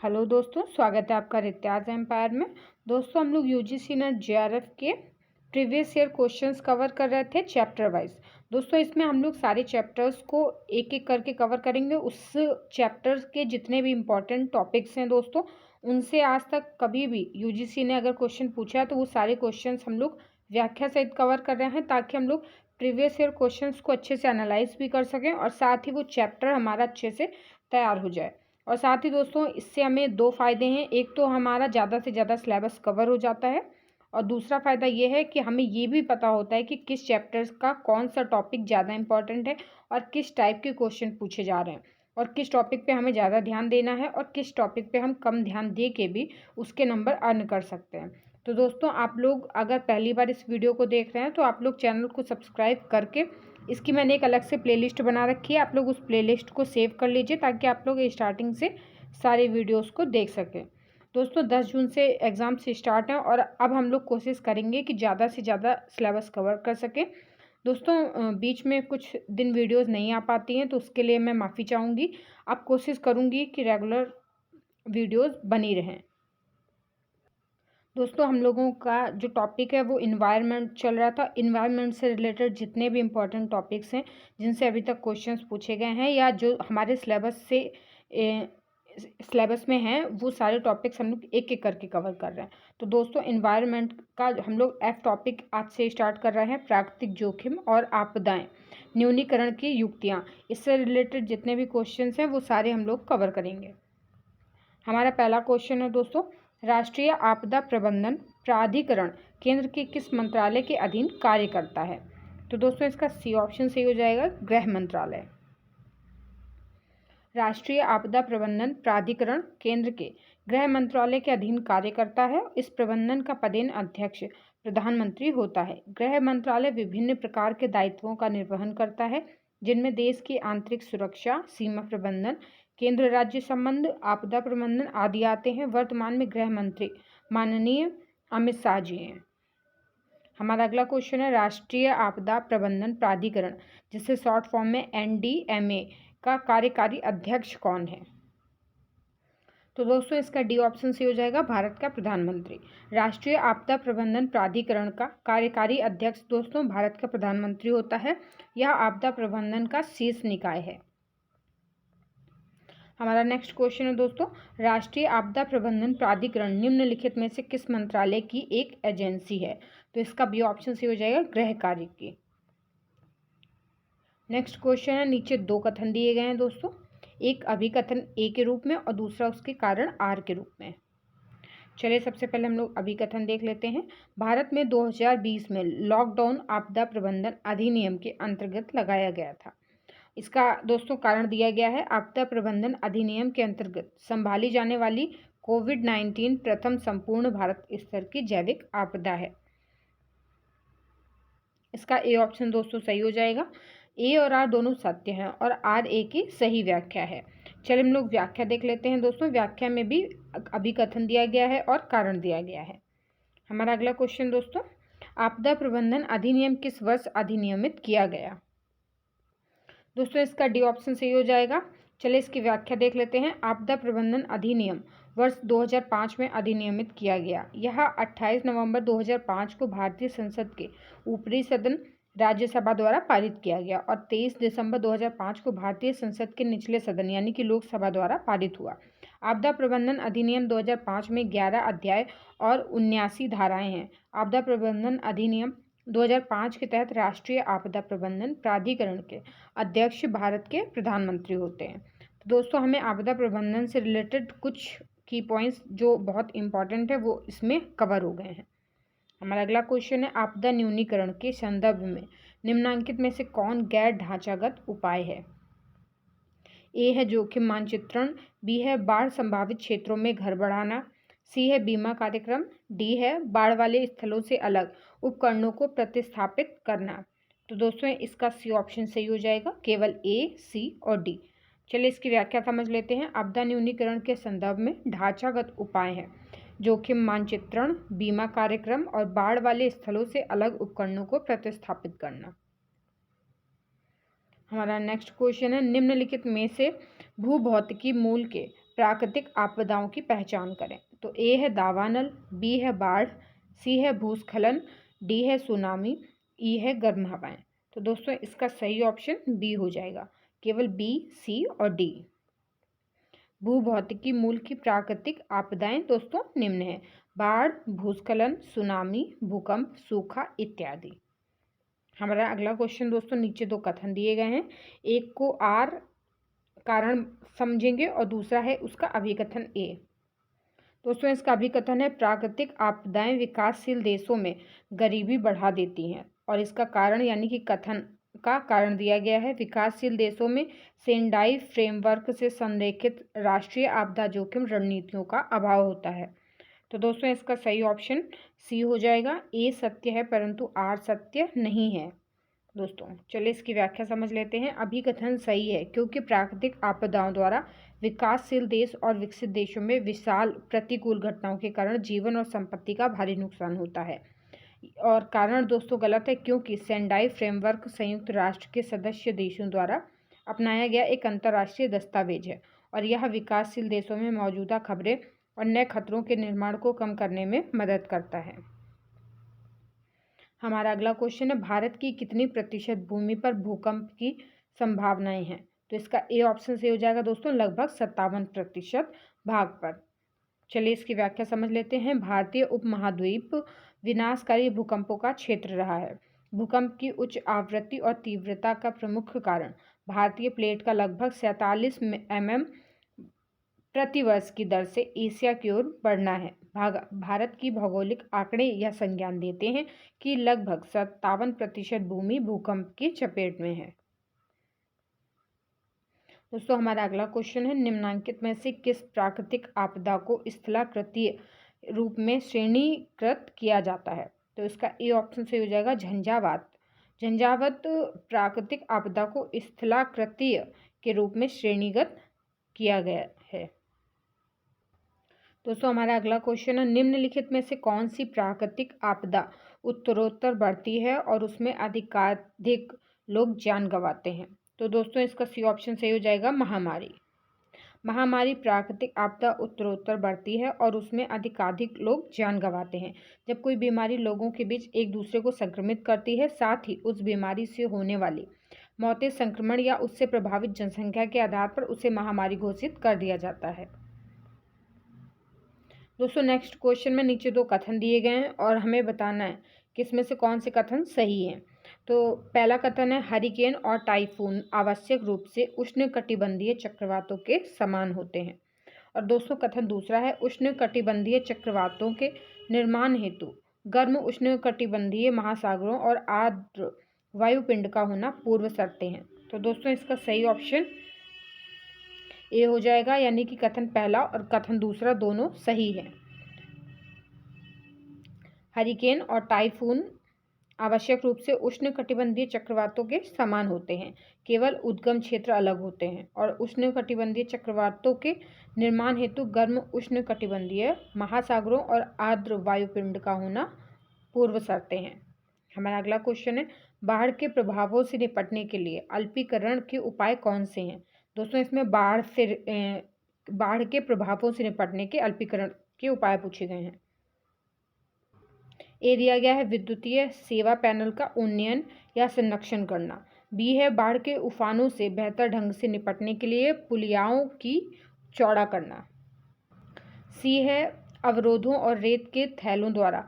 Hello दोस्तों, स्वागत है आपका रित्याज एम्पायर में। दोस्तों, हम लोग यूजीसी नेट जेआरएफ के प्रीवियस ईयर क्वेश्चंस कवर कर रहे थे चैप्टर वाइज। दोस्तों, इसमें हम लोग सारे चैप्टर्स को एक एक करके कवर करेंगे। उस चैप्टर्स के जितने भी इम्पोर्टेंट टॉपिक्स हैं दोस्तों, उनसे आज तक कभी भी यूजीसी ने अगर क्वेश्चन पूछा है तो वो सारे क्वेश्चंस हम लोग व्याख्या सहित कवर कर रहे हैं, ताकि हम लोग प्रीवियस ईयर क्वेश्चंस को अच्छे से एनालाइज भी कर सकें और साथ ही वो चैप्टर हमारा अच्छे से तैयार हो जाए। और साथ ही दोस्तों, इससे हमें दो फ़ायदे हैं। एक तो हमारा ज़्यादा से ज़्यादा सिलेबस कवर हो जाता है, और दूसरा फ़ायदा ये है कि हमें ये भी पता होता है कि किस चैप्टर्स का कौन सा टॉपिक ज़्यादा इंपॉर्टेंट है और किस टाइप के क्वेश्चन पूछे जा रहे हैं, और किस टॉपिक पे हमें ज़्यादा ध्यान देना है और किस टॉपिक पे हम कम ध्यान दे के भी उसके नंबर अर्न कर सकते हैं। तो दोस्तों, आप लोग अगर पहली बार इस वीडियो को देख रहे हैं तो आप लोग चैनल को सब्सक्राइब करके, इसकी मैंने एक अलग से प्लेलिस्ट बना रखी है, आप लोग उस प्लेलिस्ट को सेव कर लीजिए ताकि आप लोग स्टार्टिंग से सारे वीडियोस को देख सकें। दोस्तों, 10 जून से एग्ज़ाम से स्टार्ट हैं और अब हम लोग कोशिश करेंगे कि ज़्यादा से ज़्यादा सिलेबस कवर कर सकें। दोस्तों, बीच में कुछ दिन वीडियोस नहीं आ पाती हैं तो उसके लिए मैं माफ़ी चाहूँगी। अब कोशिश करूँगी कि रेगुलर वीडियोस बनी रहें। दोस्तों, हम लोगों का जो टॉपिक है वो इन्वायरमेंट चल रहा था। इन्वायरमेंट से रिलेटेड जितने भी इम्पोर्टेंट टॉपिक्स हैं जिनसे अभी तक क्वेश्चंस पूछे गए हैं या जो हमारे सिलेबस में हैं, वो सारे टॉपिक्स हम लोग एक एक करके कवर कर रहे हैं। तो दोस्तों, इन्वायरमेंट का हम लोग एफ टॉपिक आज से स्टार्ट कर रहे हैं। प्राकृतिक जोखिम और आपदाएं, न्यूनीकरण की युक्तियाँ, इससे रिलेटेड जितने भी क्वेश्चंस हैं वो सारे हम लोग कवर करेंगे। हमारा पहला क्वेश्चन है दोस्तों, राष्ट्रीय आपदा प्रबंधन प्राधिकरण केंद्र के किस मंत्रालय के अधीन कार्य करता है? तो दोस्तों, इसका सी ऑप्शन सही हो जाएगा, गृह मंत्रालय। राष्ट्रीय आपदा प्रबंधन प्राधिकरण केंद्र के गृह मंत्रालय के अधीन कार्य करता है। इस प्रबंधन का पदेन अध्यक्ष प्रधानमंत्री होता है। गृह मंत्रालय विभिन्न प्रकार के दायित्वों का निर्वहन करता है, जिनमें देश की आंतरिक सुरक्षा, सीमा प्रबंधन, केंद्र राज्य संबंध, आपदा प्रबंधन आदि आते हैं। वर्तमान में गृह मंत्री माननीय अमित शाह जी हैं। हमारा अगला क्वेश्चन है, राष्ट्रीय आपदा प्रबंधन प्राधिकरण, जिसे शॉर्ट फॉर्म में NDMA का कार्यकारी अध्यक्ष कौन है? तो दोस्तों, इसका डी ऑप्शन सही हो जाएगा, भारत का प्रधानमंत्री। राष्ट्रीय आपदा प्रबंधन प्राधिकरण का कार्यकारी अध्यक्ष दोस्तों भारत का प्रधानमंत्री होता है। यह आपदा प्रबंधन का शीर्ष निकाय है। हमारा नेक्स्ट क्वेश्चन है दोस्तों, राष्ट्रीय आपदा प्रबंधन प्राधिकरण निम्नलिखित में से किस मंत्रालय की एक एजेंसी है? तो इसका बी ऑप्शन सही हो जाएगा, गृह कार्य की। नेक्स्ट क्वेश्चन है, नीचे दो कथन दिए गए हैं दोस्तों, एक अभिकथन ए के रूप में और दूसरा उसके कारण आर के रूप में। चलिए, सबसे पहले हम लोग अभिकथन देख लेते हैं। भारत में 2020 में लॉकडाउन आपदा प्रबंधन अधिनियम के अंतर्गत लगाया गया था। इसका दोस्तों कारण दिया गया है, आपदा प्रबंधन अधिनियम के अंतर्गत संभाली जाने वाली कोविड-19 प्रथम संपूर्ण भारत स्तर की जैविक आपदा है। इसका ए ऑप्शन दोस्तों सही हो जाएगा। ए और आर दोनों सत्य हैं और आर ए की सही व्याख्या है। चलिए, हम लोग व्याख्या देख लेते हैं दोस्तों। व्याख्या में भी अभिकथन दिया गया है और कारण दिया गया है। हमारा अगला क्वेश्चन दोस्तों, आपदा प्रबंधन अधिनियम किस वर्ष अधिनियमित किया गया? दोस्तों, इसका डी ऑप्शन सही हो जाएगा। चलिए, इसकी व्याख्या देख लेते हैं। आपदा प्रबंधन अधिनियम वर्ष 2005 में अधिनियमित किया गया। यह 28 नवंबर 2005 को भारतीय संसद के ऊपरी सदन राज्यसभा द्वारा पारित किया गया और 23 दिसंबर 2005 को भारतीय संसद के निचले सदन यानी कि लोकसभा द्वारा पारित हुआ। आपदा प्रबंधन अधिनियम 2005 में 11 अध्याय और 79 धाराएं हैं। आपदा प्रबंधन अधिनियम 2005 के तहत राष्ट्रीय आपदा प्रबंधन प्राधिकरण के अध्यक्ष भारत के प्रधानमंत्री होते हैं। तो दोस्तों, हमें आपदा प्रबंधन से रिलेटेड कुछ की पॉइंट्स जो बहुत इंपॉर्टेंट है वो इसमें कवर हो गए हैं। हमारा अगला क्वेश्चन है, आपदा न्यूनीकरण के संदर्भ में निम्नलिखित में से कौन गैर ढांचागत उपाय है? ए है जोखिम मानचित्रण, बी है बाढ़ संभावित क्षेत्रों में घर बढ़ाना, सी है बीमा कार्यक्रम, डी है बाढ़ वाले स्थलों से अलग उपकरणों को प्रतिस्थापित करना। तो दोस्तों, इसका सी ऑप्शन सही हो जाएगा, केवल ए, सी और डी। चलिए, इसकी व्याख्या समझ लेते हैं। आपदा न्यूनीकरण के संदर्भ में ढांचागत उपाय हैं जोखिम मानचित्रण, बीमा कार्यक्रम और बाढ़ वाले स्थलों से अलग उपकरणों को प्रतिस्थापित करना। हमारा नेक्स्ट क्वेश्चन है, निम्नलिखित में से भूभौतिकी मूल के प्राकृतिक आपदाओं की पहचान करें। तो ए है दावानल, बी है बाढ़, सी है भूस्खलन, डी है सुनामी, ई है गर्म हवाएं। तो दोस्तों इसका सही ऑप्शन बी हो जाएगा। केवल बी, सी और डी। भूभौतिकी मूल की प्राकृतिक आपदाएं दोस्तों निम्न है: बाढ़, भूस्खलन, सुनामी, भूकंप, सूखा इत्यादि। हमारा अगला क्वेश्चन दोस्तों, नीचे दो कथन दिए गए हैं, एक को आर कारण समझेंगे और दूसरा है उसका अभिकथन ए। दोस्तों इसका अभिकथन है, प्राकृतिक आपदाएं विकासशील देशों में गरीबी बढ़ा देती हैं। और इसका कारण यानी कि कथन का कारण दिया गया है, विकासशील देशों में सेंडाई फ्रेमवर्क से संरेखित राष्ट्रीय आपदा जोखिम रणनीतियों का अभाव होता है। तो दोस्तों इसका सही ऑप्शन सी हो जाएगा। ए सत्य है परंतु आर सत्य नहीं है। दोस्तों चलिए इसकी व्याख्या समझ लेते हैं। अभिकथन सही है क्योंकि प्राकृतिक आपदाओं द्वारा विकासशील देश और विकसित देशों में विशाल प्रतिकूल घटनाओं के कारण जीवन और संपत्ति का भारी नुकसान होता है। और कारण दोस्तों गलत है क्योंकि सेंडाई फ्रेमवर्क संयुक्त राष्ट्र के सदस्य देशों द्वारा अपनाया गया एक अंतर्राष्ट्रीय दस्तावेज है और यह विकासशील देशों में मौजूदा खबरें और नए खतरों के निर्माण को कम करने में मदद करता है। हमारा अगला क्वेश्चन है, भारत की कितनी प्रतिशत भूमि पर भूकंप की संभावनाएं हैं? तो इसका ए ऑप्शन से हो जाएगा दोस्तों, लगभग 57% भाग पर। चलिए इसकी व्याख्या समझ लेते हैं। भारतीय उपमहाद्वीप विनाशकारी भूकंपों का क्षेत्र रहा है। भूकंप की उच्च आवृत्ति और तीव्रता का प्रमुख कारण भारतीय प्लेट का लगभग 47 mm प्रति वर्ष की दर से एशिया की ओर बढ़ना है। भारत की भौगोलिक आंकड़े यह संज्ञान देते हैं कि लगभग 57% भूमि भूकंप की चपेट में है। दोस्तों हमारा अगला क्वेश्चन है, निम्नलिखित में से किस प्राकृतिक आपदा को स्थलाकृतीय रूप में श्रेणीकृत किया जाता है? तो इसका ए ऑप्शन से हो जाएगा, झंझावात। झंझावात प्राकृतिक आपदा को स्थलाकृतीय के रूप में श्रेणीगत किया गया है। दोस्तों हमारा अगला क्वेश्चन है, निम्नलिखित में से कौन सी प्राकृतिक आपदा उत्तरोत्तर बढ़ती है और उसमें अधिकाधिक लोग जान गंवाते हैं? तो दोस्तों इसका सी ऑप्शन सही हो जाएगा, महामारी। महामारी प्राकृतिक आपदा उत्तरोत्तर बढ़ती है और उसमें अधिकाधिक लोग जान गंवाते हैं। जब कोई बीमारी लोगों के बीच एक दूसरे को संक्रमित करती है, साथ ही उस बीमारी से होने वाली मौतें संक्रमण या उससे प्रभावित जनसंख्या के आधार पर उसे महामारी घोषित कर दिया जाता है। दोस्तों नेक्स्ट क्वेश्चन में नीचे दो कथन दिए गए हैं और हमें बताना है कि इसमें से कौन से कथन सही हैं। तो पहला कथन है, हरिकेन और टाइफून आवश्यक रूप से उष्णकटिबंधीय चक्रवातों के समान होते हैं। और दोस्तों कथन दूसरा है, उष्णकटिबंधीय चक्रवातों के निर्माण हेतु गर्म उष्णकटिबंधीय महासागरों और आर्द्र वायुपिंड का होना पूर्व शर्तें हैं। तो दोस्तों इसका सही ऑप्शन ए हो जाएगा, यानी कि कथन पहला और कथन दूसरा दोनों सही है। हरिकेन और टाइफून आवश्यक रूप से उष्णकटिबंधीय चक्रवातों के समान होते हैं, केवल उद्गम क्षेत्र अलग होते हैं। और उष्णकटिबंधीय चक्रवातों के निर्माण हेतु गर्म उष्णकटिबंधीय महासागरों और आर्द्र वायुपिंड का होना पूर्व शर्तें हैं। हमारा अगला क्वेश्चन है, बाढ़ के प्रभावों से निपटने के लिए अल्पीकरण के उपाय कौन से हैं? दोस्तों इसमें बाढ़ के प्रभावों से निपटने के अल्पीकरण के उपाय पूछे गए हैं। ए दिया गया है, विद्युतीय सेवा पैनल का उन्नयन या संरक्षण करना। बी है, बाढ़ के उफानों से बेहतर ढंग से निपटने के लिए पुलियाओं की चौड़ा करना। सी है, अवरोधों और रेत के थैलों द्वारा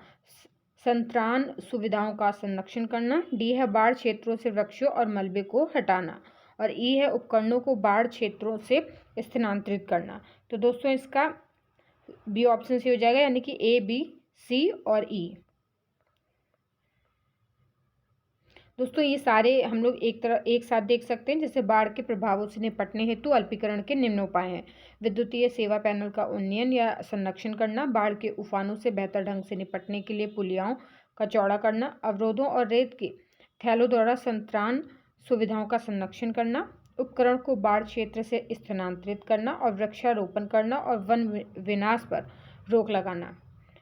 संत्राण सुविधाओं का संरक्षण करना। डी है, बाढ़ क्षेत्रों से वृक्षों और मलबे को हटाना। और ई है, उपकरणों को बाढ़ क्षेत्रों से स्थानांतरित करना। तो दोस्तों इसका बी ऑप्शन से हो जाएगा, यानी कि ए, बी, सी और ई। दोस्तों ये सारे हम लोग एक साथ देख सकते हैं। जैसे बाढ़ के प्रभावों से निपटने हेतु अल्पीकरण के निम्न उपाय हैं: विद्युतीय सेवा पैनल का उन्नयन या संरक्षण करना, बाढ़ के उफानों से बेहतर ढंग से निपटने के लिए पुलियाओं का चौड़ा करना, अवरोधों और रेत के थैलों द्वारा संत्राण सुविधाओं का संरक्षण करना, उपकरण को बाढ़ क्षेत्र से स्थानांतरित करना और वृक्षारोपण करना और वन विनाश पर रोक लगाना।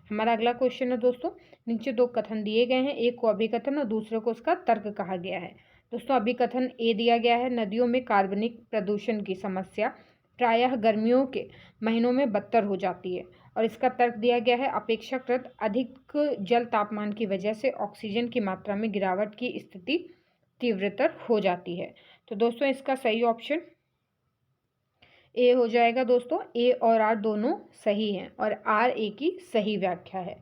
हमारा अगला क्वेश्चन है दोस्तों, नीचे दो कथन दिए गए हैं, एक को अभिकथन और दूसरे को उसका तर्क कहा गया है। दोस्तों अभिकथन ए दिया गया है, नदियों में कार्बनिक प्रदूषण की समस्या प्रायः गर्मियों के महीनों में बदतर हो जाती है। और इसका तर्क दिया गया है अपेक्षाकृत अधिक जल तापमान की वजह से ऑक्सीजन की मात्रा में गिरावट की स्थिति तीव्रतर हो जाती है। तो दोस्तों इसका सही ऑप्शन ए हो जाएगा। दोस्तों ए और आर दोनों सही हैं और आर ए की सही व्याख्या है।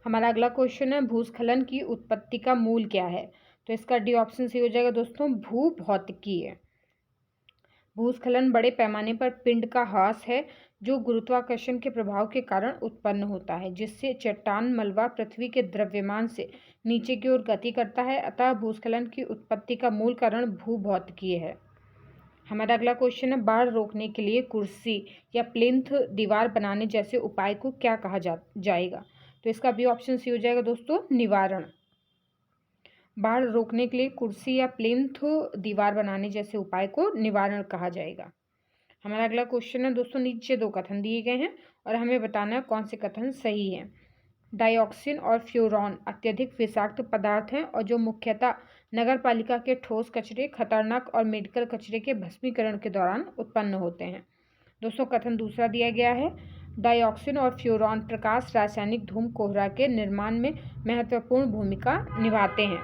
हमारा अगला क्वेश्चन है भूस्खलन की उत्पत्ति का मूल क्या है। तो इसका डी ऑप्शन सही हो जाएगा दोस्तों, भूभौतिकी है। भूस्खलन बड़े पैमाने पर पिंड का ह्रास है जो गुरुत्वाकर्षण के प्रभाव के कारण उत्पन्न होता है, जिससे चट्टान मलबा पृथ्वी के द्रव्यमान से नीचे की ओर गति करता है। अतः भूस्खलन की उत्पत्ति का मूल कारण भूभौतिकीय है। हमारा अगला क्वेश्चन है बाढ़ रोकने के लिए कुर्सी या प्लिंथ दीवार बनाने जैसे उपाय को क्या कहा जाएगा। तो इसका बी ऑप्शन सी हो जाएगा दोस्तों, निवारण। बाढ़ रोकने के लिए कुर्सी या प्लिंथ दीवार बनाने जैसे उपाय को निवारण कहा जाएगा। हमारा अगला क्वेश्चन है दोस्तों, नीचे दो कथन दिए गए हैं और हमें बताना है कौन से कथन सही हैं। डाइऑक्सिन और फ्यूरॉन अत्यधिक विषाक्त पदार्थ हैं और जो मुख्यतः नगर पालिका के ठोस कचरे, खतरनाक और मेडिकल कचरे के भस्मीकरण के दौरान उत्पन्न होते हैं। दोस्तों कथन दूसरा दिया गया है डाइऑक्सिन और फ्यूरॉन प्रकाश रासायनिक धूम कोहरा के निर्माण में महत्वपूर्ण भूमिका निभाते हैं।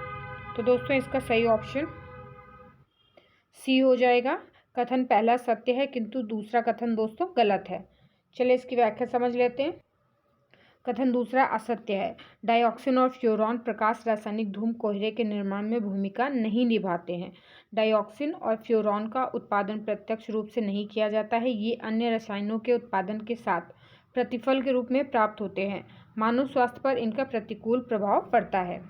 तो दोस्तों इसका सही ऑप्शन सी हो जाएगा। कथन पहला सत्य है किंतु दूसरा कथन दोस्तों गलत है। चलिए इसकी व्याख्या समझ लेते हैं। कथन दूसरा असत्य है। डाइऑक्सिन और फ्यूरॉन प्रकाश रासायनिक धूम कोहरे के निर्माण में भूमिका नहीं निभाते हैं। डाइऑक्सिन और फ्यूरॉन का उत्पादन प्रत्यक्ष रूप से नहीं किया जाता है, ये अन्य रसायनों के उत्पादन के साथ प्रतिफल के रूप में प्राप्त होते हैं। मानव स्वास्थ्य पर इनका प्रतिकूल प्रभाव पड़ता है।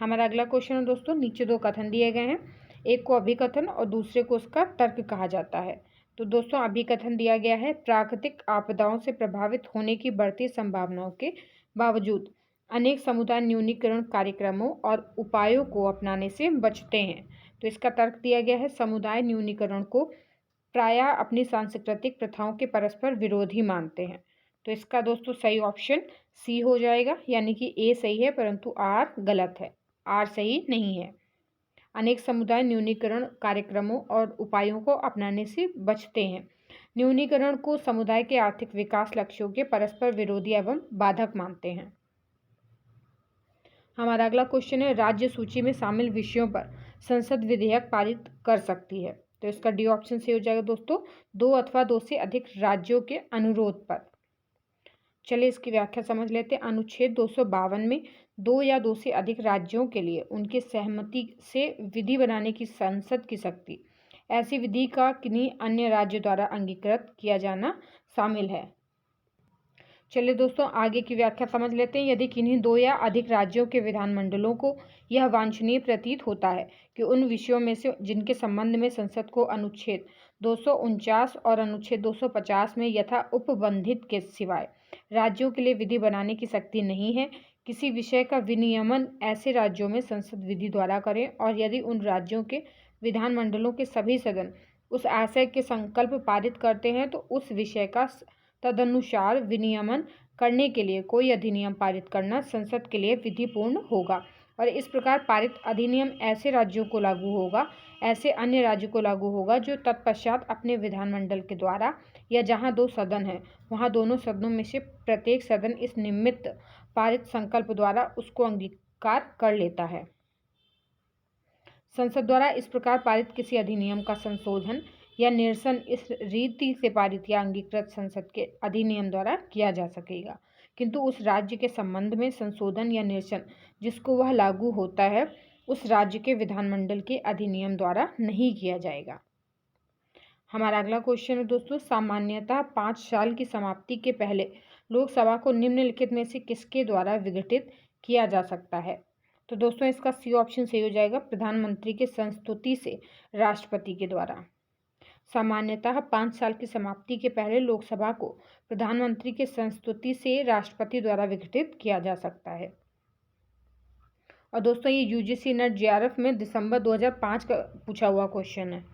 हमारा अगला क्वेश्चन है दोस्तों, नीचे दो कथन दिए गए हैं, एक को अभिकथन और दूसरे को उसका तर्क कहा जाता है। तो दोस्तों अभिकथन दिया गया है प्राकृतिक आपदाओं से प्रभावित होने की बढ़ती संभावनाओं के बावजूद अनेक समुदाय न्यूनीकरण कार्यक्रमों और उपायों को अपनाने से बचते हैं। तो इसका तर्क दिया गया है समुदाय न्यूनीकरण को प्रायः अपनी सांस्कृतिक प्रथाओं के परस्पर विरोधी मानते हैं। तो इसका दोस्तों सही ऑप्शन सी हो जाएगा, यानी कि ए सही है परंतु आर गलत है, आर सही नहीं है। अनेक समुदाय न्यूनीकरण कार्यक्रमों और उपायों को अपनाने से बचते हैं। न्यूनीकरण को समुदाय के आर्थिक विकास लक्ष्यों के परस्पर विरोधी एवं बाधक मानते हैं। हमारा अगला क्वेश्चन है राज्य सूची में शामिल विषयों पर संसद विधेयक पारित कर सकती है। तो इसका डी ऑप्शन से हो जाएगा दोस्तों, दो अथवा दो से अधिक राज्यों के अनुरोध पर। चलिए इसकी व्याख्या समझ लेते हैं। अनुच्छेद 252 में दो या दो से अधिक राज्यों के लिए उनकी सहमति से विधि बनाने की संसद की शक्ति, ऐसी विधि का किन्हीं अन्य राज्य द्वारा अंगीकृत किया जाना शामिल है। चलिए दोस्तों आगे की व्याख्या समझ लेते हैं। यदि किन्हीं दो या अधिक राज्यों के विधानमंडलों को यह वांछनीय प्रतीत होता है कि उन विषयों में से जिनके संबंध में संसद को अनुच्छेद 249 और अनुच्छेद 250 में यथा उपबंधित के सिवाय राज्यों के लिए विधि बनाने की शक्ति नहीं है, किसी विषय का विनियमन ऐसे राज्यों में संसद विधि द्वारा करें और यदि उन राज्यों के विधानमंडलों के सभी सदन उस आशय के संकल्प पारित करते हैं तो उस विषय का तदनुसार विनियमन करने के लिए कोई अधिनियम पारित करना संसद के लिए विधिपूर्ण होगा और इस प्रकार पारित अधिनियम ऐसे राज्यों को लागू होगा, ऐसे अन्य राज्यों को लागू होगा जो तत्पश्चात अपने विधानमंडल के द्वारा या जहां दो सदन हैं वहां दोनों सदनों में से प्रत्येक सदन इस निमित्त पारित संकल्प द्वारा उसको अंगीकार कर लेता है। संसद द्वारा इस प्रकार पारित किसी अधिनियम का संशोधन या निरसन इस रीति से पारित या अंगीकृत संसद के अधिनियम द्वारा किया जा सकेगा, किंतु उस राज्य के संबंध में संशोधन या निरसन जिसको वह लागू होता है उस राज्य के विधानमंडल के अधिनियम द्वारा नहीं किया जाएगा। हमारा अगला क्वेश्चन है दोस्तों, सामान्यतः 5 साल की समाप्ति के पहले लोकसभा को निम्नलिखित में से किसके द्वारा विघटित किया जा सकता है। तो दोस्तों इसका सी ऑप्शन सही हो जाएगा, प्रधानमंत्री के संस्तुति से राष्ट्रपति के द्वारा। सामान्यतः 5 साल की समाप्ति के पहले लोकसभा को प्रधानमंत्री के संस्तुति से राष्ट्रपति द्वारा विघटित किया जा सकता है। और दोस्तों ये यूजीसी नेट जेआरएफ में दिसंबर 2005 का पूछा हुआ क्वेश्चन है।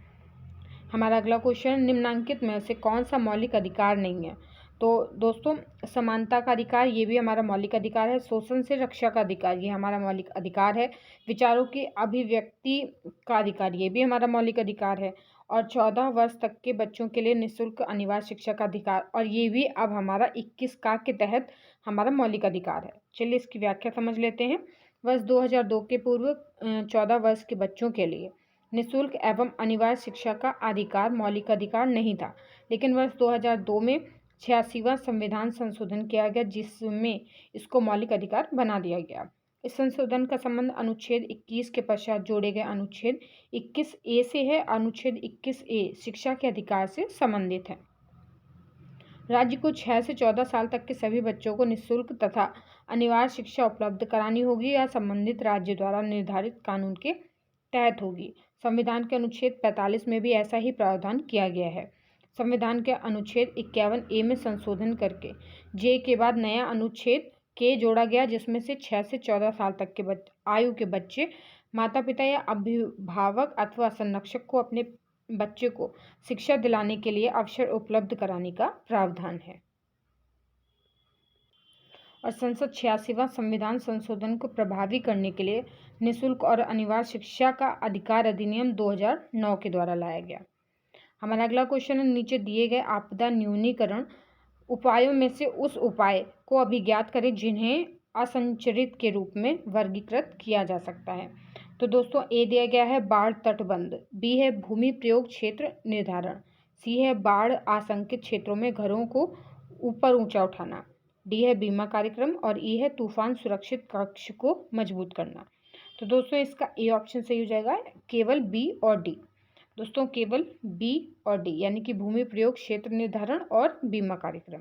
हमारा अगला क्वेश्चन, निम्नांकित में से कौन सा मौलिक अधिकार नहीं है। तो दोस्तों समानता का अधिकार ये भी हमारा मौलिक अधिकार है, शोषण से रक्षा का अधिकार ये हमारा मौलिक अधिकार है, विचारों की अभिव्यक्ति का अधिकार ये भी हमारा मौलिक अधिकार है और 14 वर्ष तक के बच्चों के लिए निःशुल्क अनिवार्य शिक्षा का अधिकार, और ये भी अब हमारा 21 का के तहत हमारा मौलिक अधिकार है। चलिए इसकी व्याख्या समझ लेते हैं। वर्ष 2002 के पूर्व 14 वर्ष के बच्चों के लिए निःशुल्क एवं अनिवार्य शिक्षा का अधिकार मौलिक अधिकार नहीं था, लेकिन वर्ष 2002 में 86वां संविधान संशोधन किया गया, जिसमें इसको मौलिक अधिकार बना दिया गया। इस संशोधन का संबंध अनुच्छेद 21 के पश्चात जोड़े गए अनुच्छेद 21A से है। अनुच्छेद 21A शिक्षा के अधिकार से संबंधित है। राज्य को 6 से 14 साल तक के सभी बच्चों को निःशुल्क तथा अनिवार्य शिक्षा उपलब्ध करानी होगी या संबंधित राज्य द्वारा निर्धारित कानून के तहत होगी। संविधान के अनुच्छेद 45 में भी ऐसा ही प्रावधान किया गया है। संविधान के अनुच्छेद 51A में संशोधन करके जे के बाद नया अनुच्छेद के जोड़ा गया, जिसमें से 6 से 14 साल तक के आयु के बच्चे, माता पिता या अभिभावक अथवा संरक्षक को अपने बच्चे को शिक्षा दिलाने के लिए अवसर उपलब्ध कराने का प्रावधान है। और संसद 86वां संविधान संशोधन को प्रभावी करने के लिए निःशुल्क और अनिवार्य शिक्षा का अधिकार अधिनियम 2009 के द्वारा लाया गया। हमारा अगला क्वेश्चन है, नीचे दिए गए आपदा न्यूनीकरण उपायों में से उस उपाय को अभिज्ञात करें जिन्हें असंरचित के रूप में वर्गीकृत किया जा सकता है। तो दोस्तों ए दिया गया है बाढ़ तटबंध, बी है भूमि प्रयोग क्षेत्र निर्धारण, सी है बाढ़ आशंकित क्षेत्रों में घरों को ऊपर ऊंचा उठाना, डी है बीमा कार्यक्रम, और ई है तूफान सुरक्षित कक्ष को मजबूत करना। तो दोस्तों इसका ए ऑप्शन सही हो जाएगा, केवल बी और डी। दोस्तों केवल बी और डी यानी कि भूमि प्रयोग क्षेत्र निर्धारण और बीमा कार्यक्रम।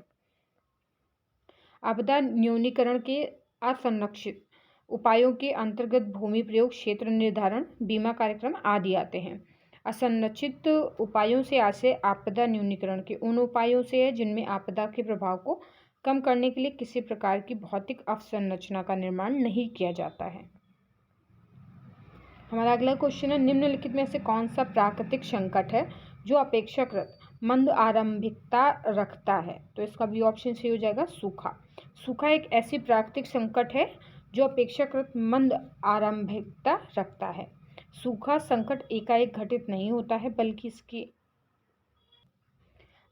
आपदा न्यूनीकरण के असंरक्षित उपायों के अंतर्गत भूमि प्रयोग क्षेत्र निर्धारण बीमा कार्यक्रम आदि आते हैं। असंरचित उपायों से आशय आपदा न्यूनीकरण के उन उपायों से है जिनमें आपदा के प्रभाव को कम करने के लिए किसी प्रकार की भौतिक अवसंरचना का निर्माण नहीं किया जाता है। हमारा अगला क्वेश्चन है, निम्नलिखित में से कौन सा प्राकृतिक संकट है जो अपेक्षाकृत मंद आरंभिकता रखता है। तो इसका भी ऑप्शन सही हो जाएगा, सूखा। सूखा एक ऐसी प्राकृतिक संकट है जो अपेक्षाकृत मंद आरंभिकता रखता है। सूखा संकट एकाएक घटित नहीं होता है, बल्कि इसके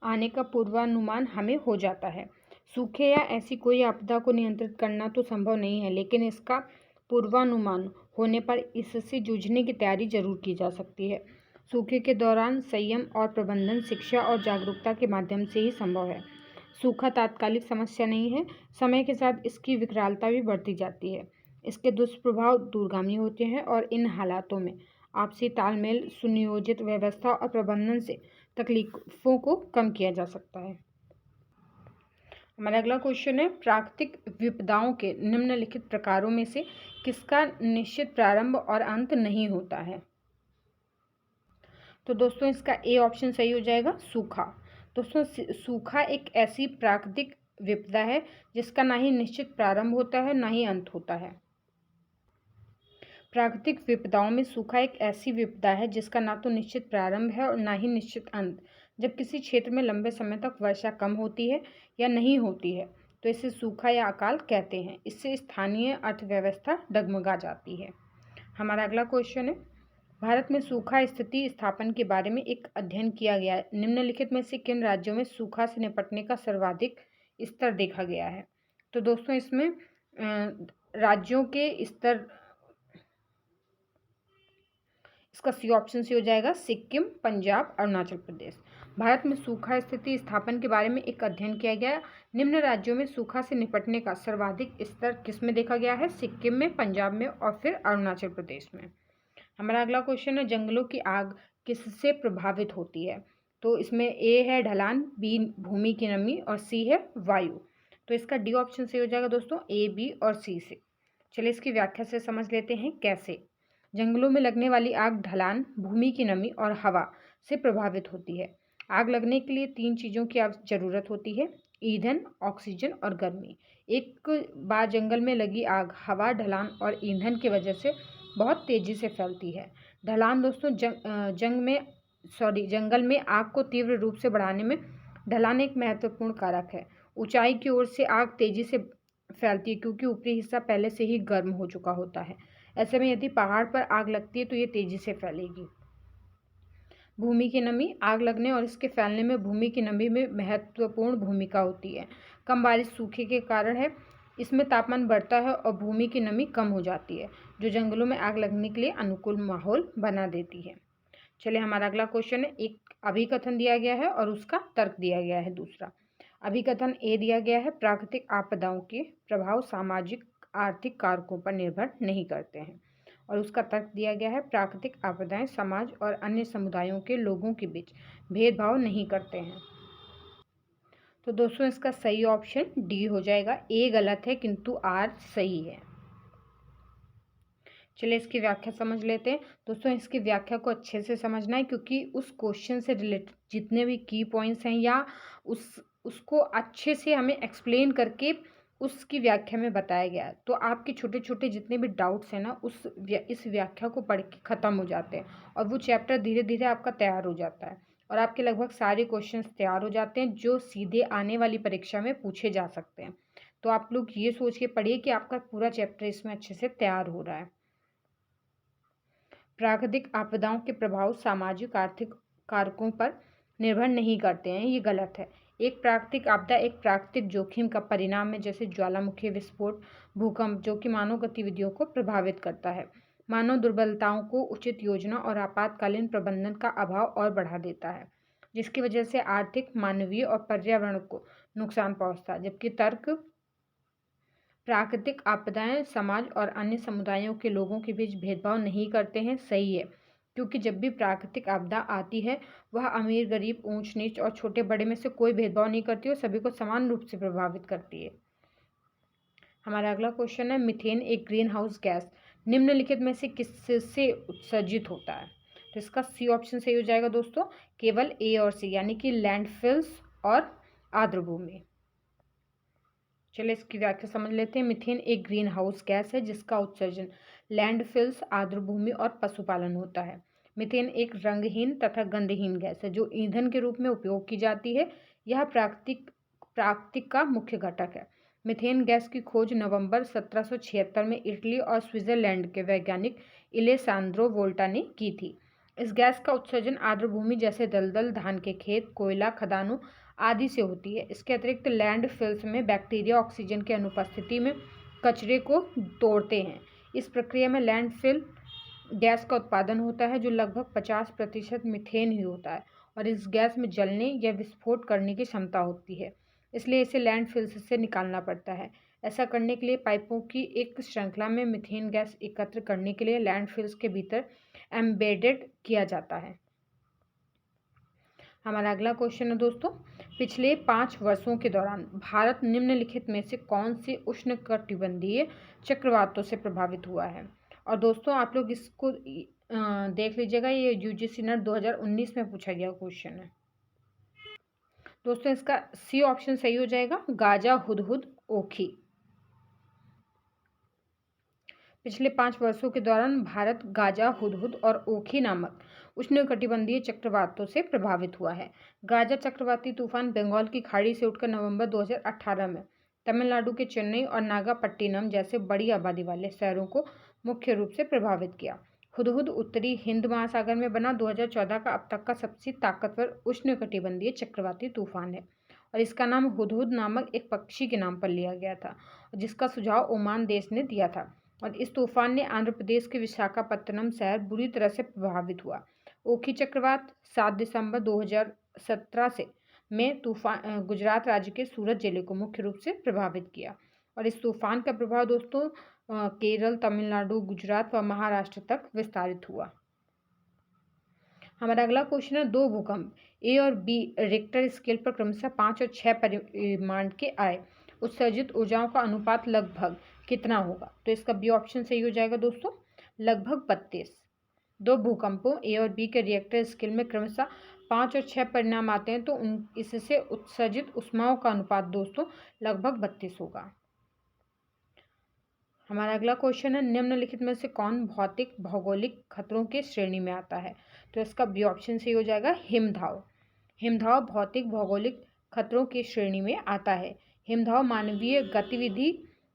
आने का पूर्वानुमान हमें हो जाता है। सूखे या ऐसी कोई आपदा को नियंत्रित करना तो संभव नहीं है, लेकिन इसका पूर्वानुमान होने पर इससे जूझने की तैयारी जरूर की जा सकती है। सूखे के दौरान संयम और प्रबंधन शिक्षा और जागरूकता के माध्यम से ही संभव है। सूखा तात्कालिक समस्या नहीं है, समय के साथ इसकी विकरालता भी बढ़ती जाती है। इसके दुष्प्रभाव दूरगामी होते हैं और इन हालातों में आपसी तालमेल, सुनियोजित व्यवस्था और प्रबंधन से तकलीफों को कम किया जा सकता है। हमारा अगला क्वेश्चन है, प्राकृतिक विपदाओं के निम्नलिखित प्रकारों में से किसका निश्चित प्रारंभ और अंत नहीं होता है। तो दोस्तों इसका ए ऑप्शन सही हो जाएगा, सूखा। दोस्तों सूखा एक ऐसी प्राकृतिक विपदा है जिसका ना ही निश्चित प्रारंभ होता है ना ही अंत होता है। प्राकृतिक विपदाओं में सूखा एक ऐसी विपदा है जिसका ना तो निश्चित प्रारंभ है और ना ही निश्चित अंत। जब किसी क्षेत्र में लंबे समय तक वर्षा कम होती है या नहीं होती है तो इसे सूखा या अकाल कहते हैं। इससे स्थानीय अर्थव्यवस्था डगमगा जाती है। हमारा अगला क्वेश्चन है, भारत में सूखा स्थिति स्थापन के बारे में एक अध्ययन किया गया है। निम्नलिखित में से किन राज्यों में सूखा से निपटने का सर्वाधिक स्तर देखा गया है। तो दोस्तों इसमें राज्यों के स्तर, इसका सी ऑप्शन से हो जाएगा, सिक्किम, पंजाब, अरुणाचल प्रदेश। भारत में सूखा स्थिति स्थापन के बारे में एक अध्ययन किया गया। निम्न राज्यों में सूखा से निपटने का सर्वाधिक स्तर किसमें देखा गया है, सिक्किम में, पंजाब में और फिर अरुणाचल प्रदेश में। हमारा अगला क्वेश्चन है, जंगलों की आग किससे प्रभावित होती है। तो इसमें ए है ढलान, बी भूमि की नमी और सी है वायु। तो इसका डी ऑप्शन से हो जाएगा दोस्तों, ए, बी और सी से। चलिए इसकी व्याख्या से समझ लेते हैं कैसे। जंगलों में लगने वाली आग ढलान, भूमि की नमी और हवा से प्रभावित होती है। आग लगने के लिए 3 चीज़ों की ज़रूरत होती है, ईंधन, ऑक्सीजन और गर्मी। एक बार जंगल में लगी आग हवा, ढलान और ईंधन की वजह से बहुत तेज़ी से फैलती है। ढलान दोस्तों जंगल में आग को तीव्र रूप से बढ़ाने में ढलान एक महत्वपूर्ण कारक है। ऊंचाई की ओर से आग तेज़ी से फैलती है क्योंकि ऊपरी हिस्सा पहले से ही गर्म हो चुका होता है। ऐसे में यदि पहाड़ पर आग लगती है तो ये तेज़ी से फैलेगी। भूमि की नमी आग लगने और इसके फैलने में भूमि की नमी में महत्वपूर्ण भूमिका होती है। कम बारिश सूखे के कारण है, इसमें तापमान बढ़ता है और भूमि की नमी कम हो जाती है, जो जंगलों में आग लगने के लिए अनुकूल माहौल बना देती है। चलिए हमारा अगला क्वेश्चन है, एक अभिकथन दिया गया है और उसका तर्क दिया गया है। दूसरा अभिकथन ए दिया गया है, प्राकृतिक आपदाओं के प्रभाव सामाजिक आर्थिक कारकों पर निर्भर नहीं करते हैं। और उसका तर्क दिया गया है, प्राकृतिक आपदाएं समाज और अन्य समुदायों के लोगों के बीच भेदभाव नहीं करते हैं। तो दोस्तों इसका सही ऑप्शन डी हो जाएगा। ए गलत है किंतु आर सही है। चलिए इसकी व्याख्या समझ लेते हैं। दोस्तों इसकी व्याख्या को अच्छे से समझना है, क्योंकि उस क्वेश्चन से रिलेटेड जितने भी की पॉइंट्स हैं या उसको अच्छे से हमें एक्सप्लेन करके उसकी व्याख्या में बताया गया है। तो आपके छोटे छोटे जितने भी डाउट्स हैं ना, इस व्याख्या को पढ़ के ख़त्म हो जाते हैं और वो चैप्टर धीरे धीरे आपका तैयार हो जाता है और आपके लगभग सारे क्वेश्चंस तैयार हो जाते हैं जो सीधे आने वाली परीक्षा में पूछे जा सकते हैं। तो आप लोग ये सोच के पढ़िए कि आपका पूरा चैप्टर इसमें अच्छे से तैयार हो रहा है। प्राकृतिक आपदाओं के प्रभाव सामाजिक आर्थिक कारकों पर निर्भर नहीं करते हैं, ये गलत है। एक प्राकृतिक आपदा एक प्राकृतिक जोखिम का परिणाम है, जैसे ज्वालामुखी विस्फोट, भूकंप, जो कि मानव गतिविधियों को प्रभावित करता है। मानव दुर्बलताओं को उचित योजना और आपातकालीन प्रबंधन का अभाव और बढ़ा देता है, जिसकी वजह से आर्थिक, मानवीय और पर्यावरण को नुकसान पहुंचता है। जबकि तर्क प्राकृतिक आपदाएं समाज और अन्य समुदायों के लोगों के बीच भेदभाव नहीं करते हैं, सही है, क्योंकि जब भी प्राकृतिक आपदा आती है वह अमीर गरीब ऊंच नीच और छोटे बड़े में से कोई भेदभाव नहीं करती और सभी को समान रूप से प्रभावित करती है। हमारा अगला क्वेश्चन है, मीथेन एक ग्रीन हाउस गैस निम्नलिखित में से किससे उत्सर्जित होता है? तो इसका सी ऑप्शन सही हो जाएगा दोस्तों, केवल ए और सी, यानी कि लैंडफिल्स और आर्द्रभूमि। चलिए इसकी व्याख्या समझ लेते हैं। मीथेन एक ग्रीन हाउस गैस है जिसका उत्सर्जन लैंडफिल्स, आर्द्रभूमि और पशुपालन होता है। मीथेन एक रंगहीन तथा गंधहीन गैस है जो ईंधन के रूप में उपयोग की जाती है। यह प्राकृतिक का मुख्य घटक है। मीथेन गैस की खोज नवंबर 1776 में इटली और स्विट्जरलैंड के वैज्ञानिक एलेसांद्रो वोल्टा ने की थी। इस गैस का उत्सर्जन आर्द्रभूमि जैसे दलदल, धान के खेत, कोयला खदानों आदि से होती है। इसके अतिरिक्त लैंडफिल्स में बैक्टीरिया ऑक्सीजन की अनुपस्थिति में कचरे को तोड़ते हैं। इस प्रक्रिया में लैंडफिल गैस का उत्पादन होता है जो लगभग 50% मीथेन ही होता है और इस गैस में जलने या विस्फोट करने की क्षमता होती है, इसलिए इसे लैंडफिल्स से निकालना पड़ता है। ऐसा करने के लिए पाइपों की एक श्रृंखला में मीथेन गैस एकत्र करने के लिए लैंडफिल्स के भीतर एम्बेडेड किया जाता है। हमारा अगला क्वेश्चन है दोस्तों, पिछले 5 वर्षों के दौरान भारत निम्नलिखित में से कौन से उष्णकटिबंधीय चक्रवातों से प्रभावित हुआ है? और दोस्तों आप लोग इसको देख लीजिएगा, ये यूजीसी नेट 2019 में पूछा गया क्वेश्चन है। दोस्तों इसका सी ऑप्शन सही हो जाएगा, गाजा, हुदहुद, ओखी। पिछले 5 वर्षों के दौरान भारत गाजा, हुदहुद और ओखी नामक उष्णकटिबंधीय चक्रवातों से प्रभावित हुआ है। गाजा चक्रवाती तूफान बंगाल की खाड़ी से उठकर नवंबर 2018 में तमिलनाडु के चेन्नई और नागापट्टिनम जैसे बड़ी आबादी वाले शहरों को मुख्य रूप से प्रभावित किया। हुदहुद उत्तरी हिंद महासागर में बना 2014 का अब तक का सबसे ताकतवर उष्णकटिबंधीय चक्रवाती तूफान है और इसका नाम हुदहुद नामक एक पक्षी के नाम पर लिया गया था, जिसका सुझाव ओमान देश ने दिया था। और इस तूफान ने आंध्र प्रदेश के विशाखापत्तनम शहर बुरी तरह से प्रभावित हुआ। ओखी चक्रवात 7 दिसंबर 2017 से में तूफान गुजरात राज्य के सूरत जिले को मुख्य रूप से प्रभावित किया और इस तूफान का प्रभाव दोस्तों केरल, तमिलनाडु, गुजरात व महाराष्ट्र तक विस्तारित हुआ। हमारा अगला क्वेश्चन है, 2 भूकंप ए और बी रिक्टर स्केल पर क्रमशः 5 और 6 परिमाण के आए, उत्सर्जित ऊर्जाओं का अनुपात लगभग कितना होगा? तो इसका बी ऑप्शन सही हो जाएगा दोस्तों, लगभग 32। 2 भूकंपों ए और बी के रिएक्टर स्केल में क्रमशः 5 और 6 परिणाम आते हैं तो इससे उत्सर्जित ऊष्माओं का अनुपात दोस्तों लगभग 32 होगा। हमारा अगला क्वेश्चन है, निम्नलिखित में से कौन भौतिक भौगोलिक खतरों के श्रेणी में आता है? तो इसका बी ऑप्शन सही हो जाएगा, हिमधाव। हिमधाव भौतिक भौगोलिक खतरों की श्रेणी में आता है। हिमधाव मानवीय गतिविधि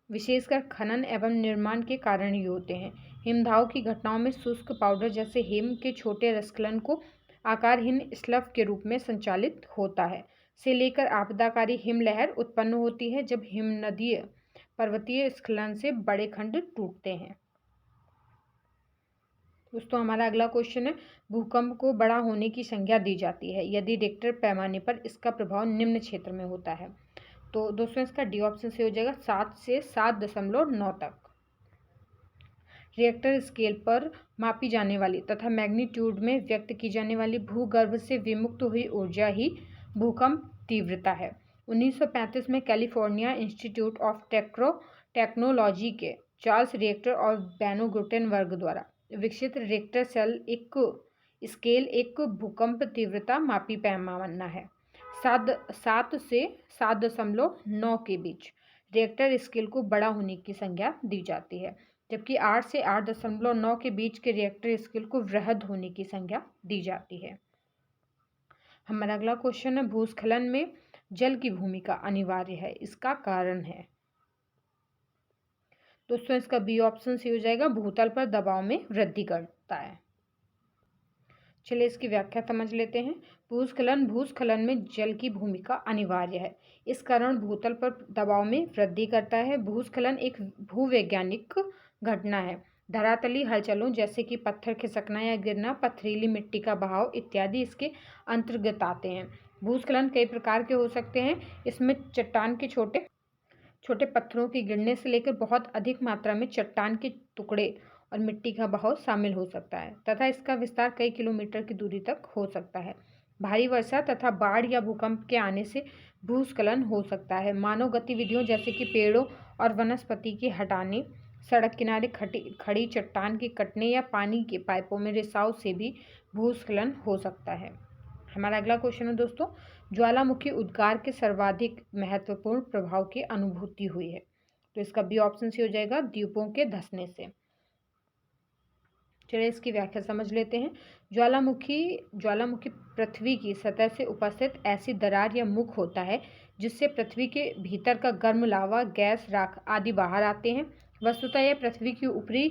विशेषकर खनन एवं निर्माण के कारण ही होते हैं। हिमधाव की घटनाओं में शुष्क पाउडर जैसे हिम के छोटे रसकलन को आकारहीन स्लव के रूप में संचालित होता है से लेकर आपदाकारी हिमलहर उत्पन्न होती है जब हिमनदीय पर्वतीय स्खलन से बड़े खंड टूटते हैं। दोस्तों हमारा अगला क्वेश्चन है, भूकंप को बड़ा होने की संज्ञा दी जाती है यदि रिक्टर पैमाने पर इसका प्रभाव निम्न क्षेत्र में होता है। तो दोस्तों इसका डी ऑप्शन से हो जाएगा 7 से 7.9 तक। रिएक्टर स्केल पर मापी जाने वाली तथा मैग्नीट्यूड में व्यक्त की जाने वाली भूगर्भ से विमुक्त हुई ऊर्जा ही भूकंप तीव्रता है। 1935 में कैलिफोर्निया इंस्टीट्यूट ऑफ टेक्नोलॉजी के चार्ल्स रिएक्टर और बेनो गुटेनबर्ग द्वारा विकसित रिक्टर स्केल एक भूकंप तीव्रता मापी पैमाना है। 7 से 7.9 के बीच रिएक्टर स्केल को बड़ा होने की संज्ञा दी जाती है, जबकि 8 से 8.9 के बीच के रिएक्टर स्केल को वृहद होने की संज्ञा दी जाती है। हमारा अगला क्वेश्चन है, भूस्खलन में जल की भूमिका अनिवार्य है, इसका कारण है। दोस्तों इसका बी ऑप्शन से हो जाएगा, भूतल पर दबाव में वृद्धि करता है। चलिए इसकी व्याख्या समझ लेते हैं। भूस्खलन में जल की भूमिका अनिवार्य है, इस कारण भूतल पर दबाव में वृद्धि करता है। भूस्खलन एक भूवैज्ञानिक घटना है। धरातली हलचलों जैसे कि पत्थर खिसकना या गिरना, पथरीली मिट्टी का बहाव इत्यादि इसके अंतर्गत आते हैं। भूस्खलन कई प्रकार के हो सकते हैं। इसमें चट्टान के छोटे छोटे पत्थरों के गिरने से लेकर बहुत अधिक मात्रा में चट्टान के टुकड़े और मिट्टी का बहाव शामिल हो सकता है तथा इसका विस्तार कई किलोमीटर की दूरी तक हो सकता है। भारी वर्षा तथा बाढ़ या भूकंप के आने से भूस्खलन हो सकता है। मानव गतिविधियों जैसे कि पेड़ों और वनस्पति के हटाने, सड़क किनारे खड़ी चट्टान के कटने या पानी के पाइपों में रिसाव से भी भूस्खलन हो सकता है। हमारा अगला क्वेश्चन है दोस्तों, ज्वालामुखी उद्गार के सर्वाधिक महत्वपूर्ण प्रभाव की अनुभूति हुई है। तो इसका बी ऑप्शन से हो जाएगा, द्वीपों के धंसने से। चलिए इसकी व्याख्या समझ लेते हैं। ज्वालामुखी पृथ्वी की सतह से उपस्थित ऐसी दरार या मुख होता है जिससे पृथ्वी के भीतर का गर्म लावा, गैस, राख आदि बाहर आते हैं। वस्तुतः यह पृथ्वी की ऊपरी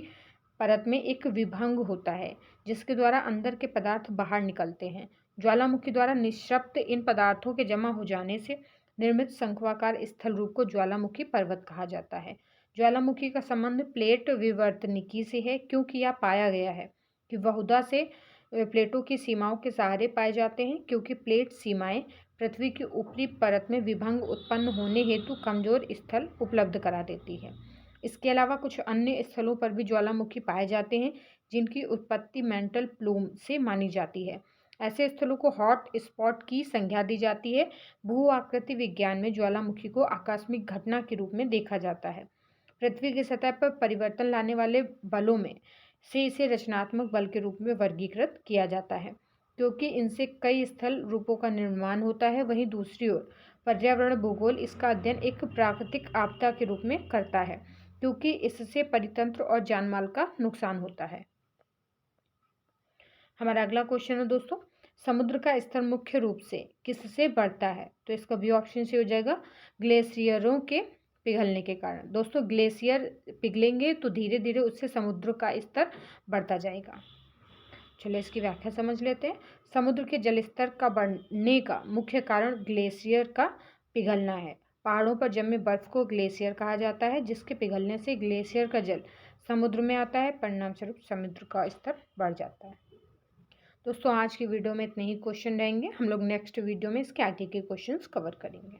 परत में एक विभंग होता है जिसके द्वारा अंदर के पदार्थ बाहर निकलते हैं। ज्वालामुखी द्वारा निक्षिप्त इन पदार्थों के जमा हो जाने से निर्मित शंक्वाकार स्थल रूप को ज्वालामुखी पर्वत कहा जाता है। ज्वालामुखी का संबंध प्लेट विवर्तनिकी से है, क्योंकि यह पाया गया है कि बहुधा से प्लेटों की सीमाओं के सहारे पाए जाते हैं, क्योंकि प्लेट सीमाएं पृथ्वी की ऊपरी परत में विभंग उत्पन्न होने हेतु कमजोर स्थल उपलब्ध करा देती है। इसके अलावा कुछ अन्य स्थलों पर भी ज्वालामुखी पाए जाते हैं जिनकी उत्पत्ति मेंटल प्लूम से मानी जाती है। ऐसे स्थलों को हॉट स्पॉट की संज्ञा दी जाती है। भू आकृति विज्ञान में ज्वालामुखी को आकस्मिक घटना के रूप में देखा जाता है। पृथ्वी की सतह पर परिवर्तन लाने वाले बलों में से इसे रचनात्मक बल के रूप में वर्गीकृत किया जाता है, क्योंकि इनसे कई स्थल रूपों का निर्माण होता है। वहीं दूसरी ओर पर्यावरण भूगोल इसका अध्ययन एक प्राकृतिक आपदा के रूप में करता है, क्योंकि इससे परितंत्र और जानमाल का नुकसान होता है। हमारा अगला क्वेश्चन है दोस्तों, समुद्र का स्तर मुख्य रूप से किससे बढ़ता है? तो इसका बी ऑप्शन से हो जाएगा, ग्लेशियरों के पिघलने के कारण। दोस्तों ग्लेशियर पिघलेंगे तो धीरे धीरे उससे समुद्र का स्तर बढ़ता जाएगा। चलिए इसकी व्याख्या समझ लेते हैं। समुद्र के जल स्तर का बढ़ने का मुख्य कारण ग्लेशियर का पिघलना है। पहाड़ों पर जमे बर्फ को ग्लेशियर कहा जाता है, जिसके पिघलने से ग्लेशियर का जल समुद्र में आता है, परिणामस्वरूप समुद्र का स्तर बढ़ जाता है। दोस्तों आज की वीडियो में इतने ही क्वेश्चन रहेंगे। हम लोग नेक्स्ट वीडियो में इसके आगे के क्वेश्चंस कवर करेंगे।